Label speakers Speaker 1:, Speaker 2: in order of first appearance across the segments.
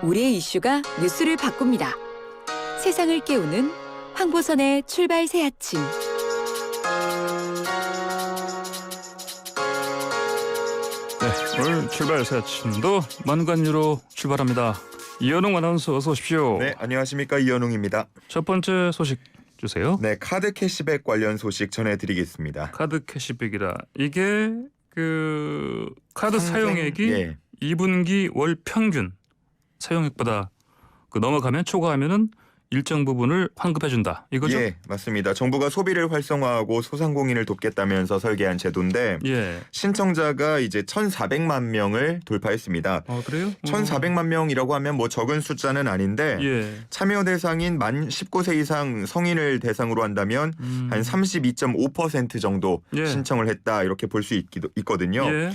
Speaker 1: 우리의 이슈가 뉴스를 바꿉니다. 세상을 깨우는 황보선의 출발 새 아침.
Speaker 2: 네, 오늘 출발 새 아침도 만관유로 출발합니다. 이현웅 아나운서 어서 오십시오.
Speaker 3: 네, 안녕하십니까, 이현웅입니다.
Speaker 2: 첫 번째 소식 주세요.
Speaker 3: 네, 카드 캐시백 관련 소식 전해드리겠습니다.
Speaker 2: 카드 캐시백이라 이게 그 카드 사용액이
Speaker 3: 예.
Speaker 2: 2분기 월 평균 사용액보다 넘어가면 초과하면은 일정 부분을 환급해준다. 이거죠?
Speaker 3: 예, 맞습니다. 정부가 소비를 활성화하고 소상공인을 돕겠다면서 설계한 제도인데
Speaker 2: 예.
Speaker 3: 신청자가 이제 1,400만 명을 돌파했습니다.
Speaker 2: 그래요?
Speaker 3: 1,400만 명이라고 하면 뭐 적은 숫자는 아닌데
Speaker 2: 예.
Speaker 3: 참여 대상인 만 19세 이상 성인을 대상으로 한다면 한 32.5% 정도
Speaker 2: 예.
Speaker 3: 신청을 했다 이렇게 볼 수 있거든요.
Speaker 2: 예.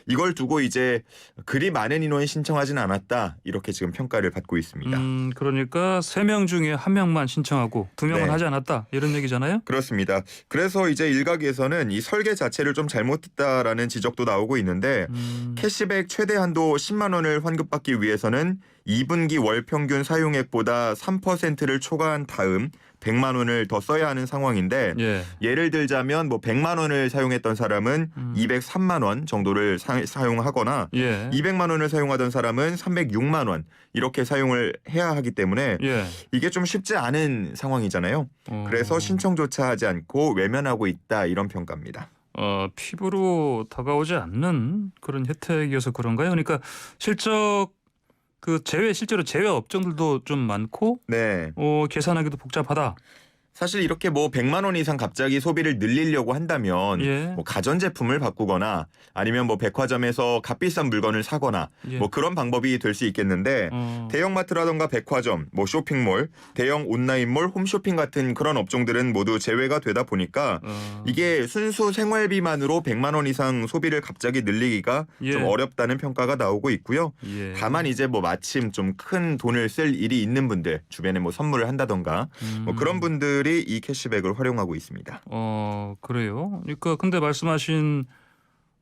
Speaker 3: 이걸 두고 이제 그리 많은 인원이 신청하진 않았다 이렇게 지금 평가를 받고 있습니다.
Speaker 2: 그러니까 3명 중에 1명만 신청하고 2명은
Speaker 3: 네.
Speaker 2: 하지 않았다 이런 얘기잖아요.
Speaker 3: 그렇습니다. 그래서 이제 일각에서는 이 설계 자체를 좀 잘못했다라는 지적도 나오고 있는데 캐시백 최대 한도 10만 원을 환급받기 위해서는 2분기 월 평균 사용액보다 3%를 초과한 다음 100만 원을 더 써야 하는 상황인데
Speaker 2: 예.
Speaker 3: 예를 들자면 뭐 100만 원을 사용했던 사람은 203만 원 정도를 사용하거나
Speaker 2: 예.
Speaker 3: 200만 원을 사용하던 사람은 306만 원 이렇게 사용을 해야 하기 때문에
Speaker 2: 예.
Speaker 3: 이게 좀 쉽지 않은 상황이잖아요. 그래서 신청조차 하지 않고 외면하고 있다 이런 평가입니다.
Speaker 2: 피부로 다가오지 않는 그런 혜택이어서 그런가요? 그러니까 실적 실제로 제외 업종들도 좀 많고
Speaker 3: 네.
Speaker 2: 계산하기도 복잡하다.
Speaker 3: 사실 이렇게 뭐 100만 원 이상 갑자기 소비를 늘리려고 한다면
Speaker 2: 예.
Speaker 3: 뭐 가전제품을 바꾸거나 아니면 뭐 백화점에서 값비싼 물건을 사거나
Speaker 2: 예.
Speaker 3: 뭐 그런 방법이 될 수 있겠는데 대형마트라던가 백화점, 뭐 쇼핑몰, 대형 온라인몰, 홈쇼핑 같은 그런 업종들은 모두 제외가 되다 보니까 이게 순수 생활비만으로 100만 원 이상 소비를 갑자기 늘리기가
Speaker 2: 예.
Speaker 3: 좀 어렵다는 평가가 나오고 있고요.
Speaker 2: 예.
Speaker 3: 다만 이제 뭐 마침 좀 큰 돈을 쓸 일이 있는 분들 주변에 뭐 선물을 한다던가 뭐 그런 분들이 이 캐시백을 활용하고 있습니다.
Speaker 2: 그래요. 그러니까 근데 말씀하신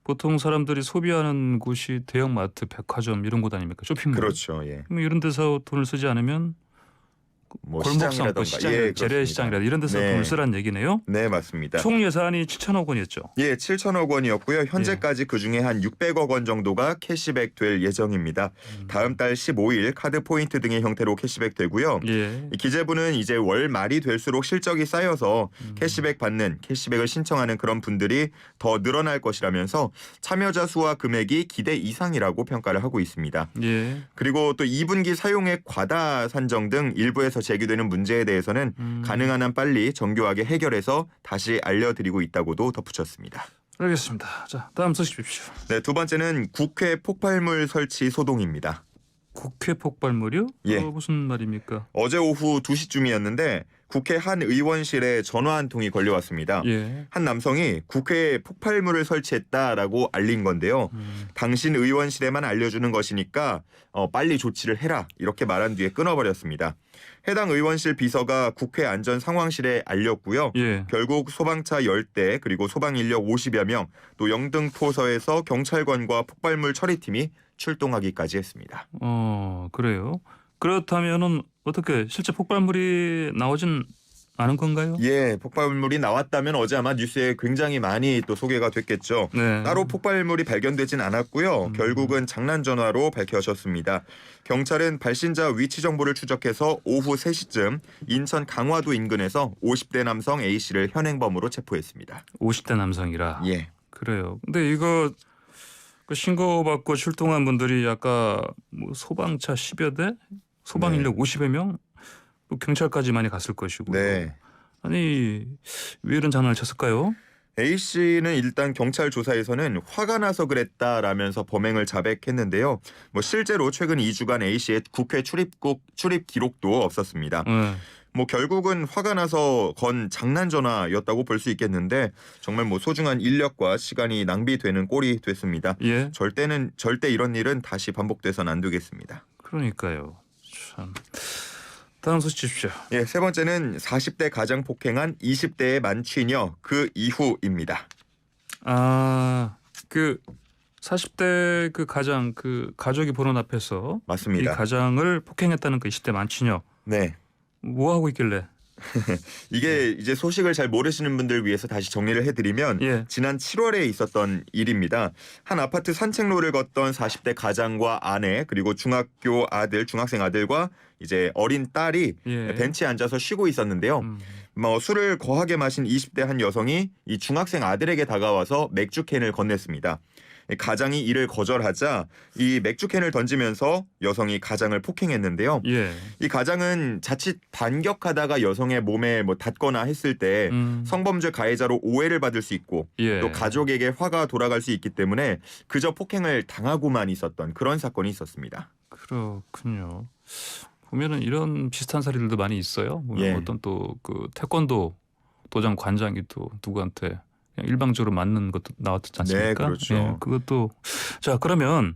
Speaker 2: 보통 사람들이 소비하는 곳이 대형마트, 백화점 이런 곳 아닙니까? 쇼핑몰.
Speaker 3: 그렇죠. 예.
Speaker 2: 그럼 이런 데서 돈을 쓰지 않으면
Speaker 3: 뭐
Speaker 2: 골목상권
Speaker 3: 시장이라던가
Speaker 2: 시장,
Speaker 3: 예,
Speaker 2: 재래시장이라든가 이런 데서
Speaker 3: 네.
Speaker 2: 돈을 쓰라는 얘기네요.
Speaker 3: 네, 맞습니다.
Speaker 2: 총 예산이 7천억 원이었죠.
Speaker 3: 예, 7천억 원이었고요. 현재까지 그중에 한 600억 원 정도가 캐시백 될 예정입니다. 다음 달 15일 카드 포인트 등의 형태로 캐시백 되고요.
Speaker 2: 예.
Speaker 3: 이 기재부는 이제 월 말이 될수록 실적이 쌓여서 캐시백을 신청하는 그런 분들이 더 늘어날 것이라면서 참여자 수와 금액이 기대 이상이라고 평가를 하고 있습니다.
Speaker 2: 예.
Speaker 3: 그리고 또 2분기 사용액 과다 산정 등 일부에서 제기되는 문제에 대해서는 가능한 한 빨리 정교하게 해결해서 다시 알려드리고 있다고도 덧붙였습니다.
Speaker 2: 알겠습니다. 자, 다음 소식 주십시오.
Speaker 3: 네, 두 번째는 국회 폭발물 설치 소동입니다.
Speaker 2: 국회 폭발물이요?
Speaker 3: 예.
Speaker 2: 무슨 말입니까?
Speaker 3: 어제 오후 2시쯤이었는데 국회 한 의원실에 전화 한 통이 걸려왔습니다.
Speaker 2: 예.
Speaker 3: 한 남성이 국회에 폭발물을 설치했다라고 알린 건데요. 당신 의원실에만 알려주는 것이니까 빨리 조치를 해라 이렇게 말한 뒤에 끊어버렸습니다. 해당 의원실 비서가 국회 안전상황실에 알렸고요.
Speaker 2: 예.
Speaker 3: 결국 소방차 10대 그리고 소방인력 50여 명 또 영등포서에서 경찰관과 폭발물 처리팀이 출동하기까지 했습니다.
Speaker 2: 그래요. 그렇다면은 어떻게 실제 폭발물이 나오진 않은 건가요?
Speaker 3: 예, 폭발물이 나왔다면 어제 아마 뉴스에 굉장히 많이 또 소개가 됐겠죠.
Speaker 2: 네.
Speaker 3: 따로 폭발물이 발견되진 않았고요. 결국은 장난 전화로 밝혀졌습니다. 경찰은 발신자 위치 정보를 추적해서 오후 3시쯤 인천 강화도 인근에서 50대 남성 A씨를 현행범으로 체포했습니다.
Speaker 2: 50대 남성이라.
Speaker 3: 예.
Speaker 2: 그래요. 근데 이거 신고받고 출동한 분들이 아까 뭐 소방차 10여 대, 소방인력 50여 명, 뭐 경찰까지 많이 갔을 것이고.
Speaker 3: 네.
Speaker 2: 아니 왜 이런 장난을 쳤을까요?
Speaker 3: A씨는 일단 경찰 조사에서는 화가 나서 그랬다라면서 범행을 자백했는데요. 뭐 실제로 최근 2주간 A씨의 국회 출입 기록도 없었습니다. 뭐 결국은 화가 나서 건 장난 전화였다고 볼 수 있겠는데 정말 뭐 소중한 인력과 시간이 낭비되는 꼴이 됐습니다.
Speaker 2: 예.
Speaker 3: 절대 이런 일은 다시 반복돼서는 안 되겠습니다.
Speaker 2: 그러니까요. 참. 다음 소식 주십시오.
Speaker 3: 예, 세 번째는 40대 가장 폭행한 20대의 만취녀 그 이후입니다.
Speaker 2: 그 40대 그 가장 그 가족이 보는 앞에서 이
Speaker 3: 맞습니다.
Speaker 2: 가장을 폭행했다는 그 20대 만취녀
Speaker 3: 네.
Speaker 2: 뭐 하고 있길래?
Speaker 3: 이게 이제 소식을 잘 모르시는 분들 위해서 다시 정리를 해드리면
Speaker 2: 예.
Speaker 3: 지난 7월에 있었던 일입니다. 한 아파트 산책로를 걷던 40대 가장과 아내 그리고 중학생 아들과 이제 어린 딸이
Speaker 2: 예.
Speaker 3: 벤치에 앉아서 쉬고 있었는데요. 술을 거하게 마신 20대 한 여성이 이 중학생 아들에게 다가와서 맥주캔을 건넸습니다. 가장이 이를 거절하자 이 맥주캔을 던지면서 여성이 가장을 폭행했는데요.
Speaker 2: 예.
Speaker 3: 이 가장은 자칫 반격하다가 여성의 몸에 닿거나 했을 때 성범죄 가해자로 오해를 받을 수 있고
Speaker 2: 예.
Speaker 3: 또 가족에게 화가 돌아갈 수 있기 때문에 그저 폭행을 당하고만 있었던 그런 사건이 있었습니다.
Speaker 2: 그렇군요. 보면은 이런 비슷한 사례들도 많이 있어요. 보면
Speaker 3: 예.
Speaker 2: 어떤 또 그 태권도 도장 관장이 또 누구한테 그냥 일방적으로 맞는 것도 나왔지 않습니까?
Speaker 3: 네, 그렇죠.
Speaker 2: 예, 그것도 자 그러면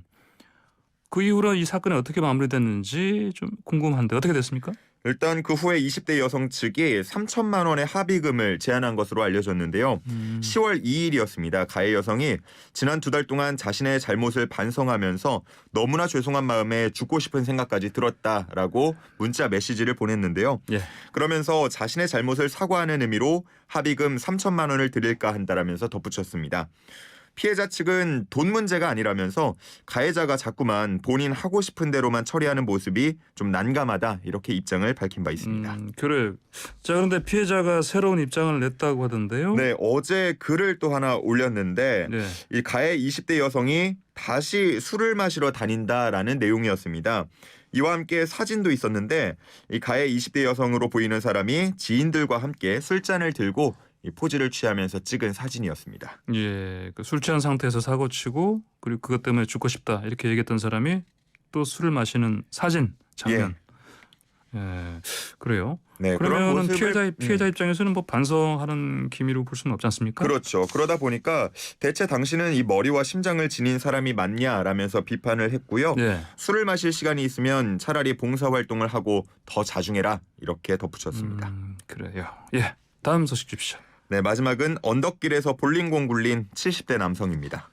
Speaker 2: 그 이후로 이 사건이 어떻게 마무리됐는지 좀 궁금한데 어떻게 됐습니까?
Speaker 3: 일단 그 후에 20대 여성 측이 3천만 원의 합의금을 제안한 것으로 알려졌는데요. 10월 2일이었습니다. 가해 여성이 지난 2달 동안 자신의 잘못을 반성하면서 너무나 죄송한 마음에 죽고 싶은 생각까지 들었다라고 문자 메시지를 보냈는데요.
Speaker 2: 예.
Speaker 3: 그러면서 자신의 잘못을 사과하는 의미로 합의금 3천만 원을 드릴까 한다라면서 덧붙였습니다. 피해자 측은 돈 문제가 아니라면서 가해자가 자꾸만 본인 하고 싶은 대로만 처리하는 모습이 좀 난감하다 이렇게 입장을 밝힌 바 있습니다.
Speaker 2: 그래. 자 그런데 피해자가 새로운 입장을 냈다고 하던데요.
Speaker 3: 네, 어제 글을 또 하나 올렸는데
Speaker 2: 네.
Speaker 3: 이 가해 20대 여성이 다시 술을 마시러 다닌다라는 내용이었습니다. 이와 함께 사진도 있었는데 이 가해 20대 여성으로 보이는 사람이 지인들과 함께 술잔을 들고 이 포즈를 취하면서 찍은 사진이었습니다.
Speaker 2: 예, 그 술 취한 상태에서 사고 치고 그리고 그것 때문에 죽고 싶다 이렇게 얘기했던 사람이 또 술을 마시는 사진 장면. 예, 그래요.
Speaker 3: 네, 그런
Speaker 2: 그러면은
Speaker 3: 모습을
Speaker 2: 피해자 입장에서는 뭐 반성하는 기미로 볼 수는 없지 않습니까?
Speaker 3: 그렇죠. 그러다 보니까 대체 당신은 이 머리와 심장을 지닌 사람이 맞냐라면서 비판을 했고요.
Speaker 2: 예.
Speaker 3: 술을 마실 시간이 있으면 차라리 봉사활동을 하고 더 자중해라 이렇게 덧붙였습니다.
Speaker 2: 그래요. 예, 다음 소식 주십시오.
Speaker 3: 네, 마지막은 언덕길에서 볼링공 굴린 70대 남성입니다.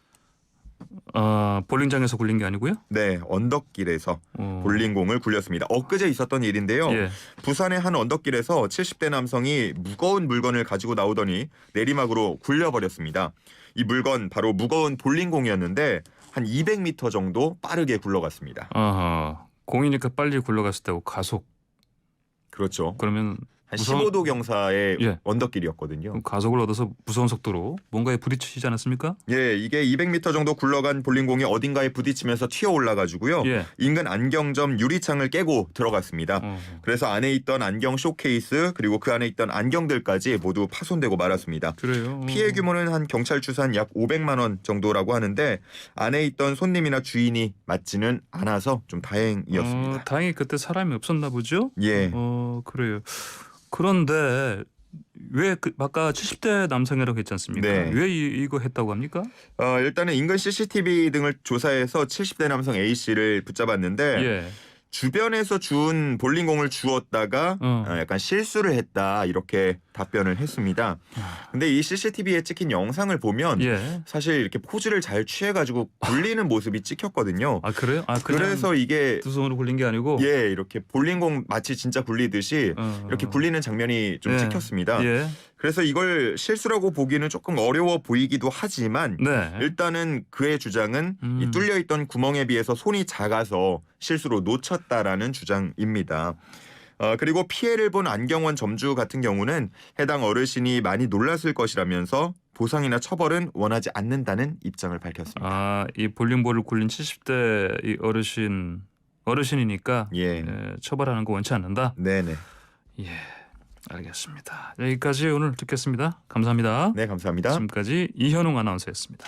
Speaker 2: 볼링장에서 굴린 게 아니고요?
Speaker 3: 네, 언덕길에서 볼링공을 굴렸습니다. 엊그제 있었던 일인데요.
Speaker 2: 예.
Speaker 3: 부산의 한 언덕길에서 70대 남성이 무거운 물건을 가지고 나오더니 내리막으로 굴려버렸습니다. 이 물건 바로 무거운 볼링공이었는데 한 200m 정도 빠르게 굴러갔습니다.
Speaker 2: 공이니까 빨리 굴러갔을 때고 가속.
Speaker 3: 그렇죠.
Speaker 2: 그러면
Speaker 3: 한 15도 경사의
Speaker 2: 예.
Speaker 3: 언덕길이었거든요.
Speaker 2: 가속을 얻어서 무서운 속도로 뭔가에 부딪히지 않았습니까?
Speaker 3: 예, 이게 200m 정도 굴러간 볼링공이 어딘가에 부딪히면서 튀어 올라가지고요.
Speaker 2: 예.
Speaker 3: 인근 안경점 유리창을 깨고 들어갔습니다. 그래서 안에 있던 안경 쇼케이스 그리고 그 안에 있던 안경들까지 모두 파손되고 말았습니다.
Speaker 2: 그래요.
Speaker 3: 피해 규모는 한 경찰 추산 약 500만 원 정도라고 하는데 안에 있던 손님이나 주인이 맞지는 않아서 좀 다행이었습니다.
Speaker 2: 다행히 그때 사람이 없었나 보죠?
Speaker 3: 예.
Speaker 2: 그래요. 그런데 왜 아까 70대 남성이라고 했지 않습니까?
Speaker 3: 네.
Speaker 2: 왜 이거 했다고 합니까?
Speaker 3: 일단은 인근 CCTV 등을 조사해서 70대 남성 A 씨를 붙잡았는데
Speaker 2: 예.
Speaker 3: 주변에서 준 볼링공을 주었다가 약간 실수를 했다 이렇게 답변을 했습니다. 근데 이 CCTV에 찍힌 영상을 보면
Speaker 2: 예.
Speaker 3: 사실 이렇게 포즈를 잘 취해가지고 굴리는 모습이 찍혔거든요.
Speaker 2: 그래요?
Speaker 3: 그래서 이게
Speaker 2: 두 손으로 굴린 게 아니고
Speaker 3: 예 이렇게 볼링공 마치 진짜 굴리듯이 이렇게 굴리는 장면이 좀
Speaker 2: 예.
Speaker 3: 찍혔습니다.
Speaker 2: 예.
Speaker 3: 그래서 이걸 실수라고 보기는 조금 어려워 보이기도 하지만
Speaker 2: 네.
Speaker 3: 일단은 그의 주장은 이 뚫려있던 구멍에 비해서 손이 작아서 실수로 놓쳤다라는 주장입니다. 그리고 피해를 본 안경원 점주 같은 경우는 해당 어르신이 많이 놀랐을 것이라면서 보상이나 처벌은 원하지 않는다는 입장을 밝혔습니다.
Speaker 2: 이 볼링볼을 굴린 70대 이 어르신이니까
Speaker 3: 예.
Speaker 2: 처벌하는 거 원치 않는다.
Speaker 3: 네네.
Speaker 2: 예, 알겠습니다. 여기까지 오늘 듣겠습니다. 감사합니다.
Speaker 3: 네, 감사합니다.
Speaker 2: 지금까지 이현웅 아나운서였습니다.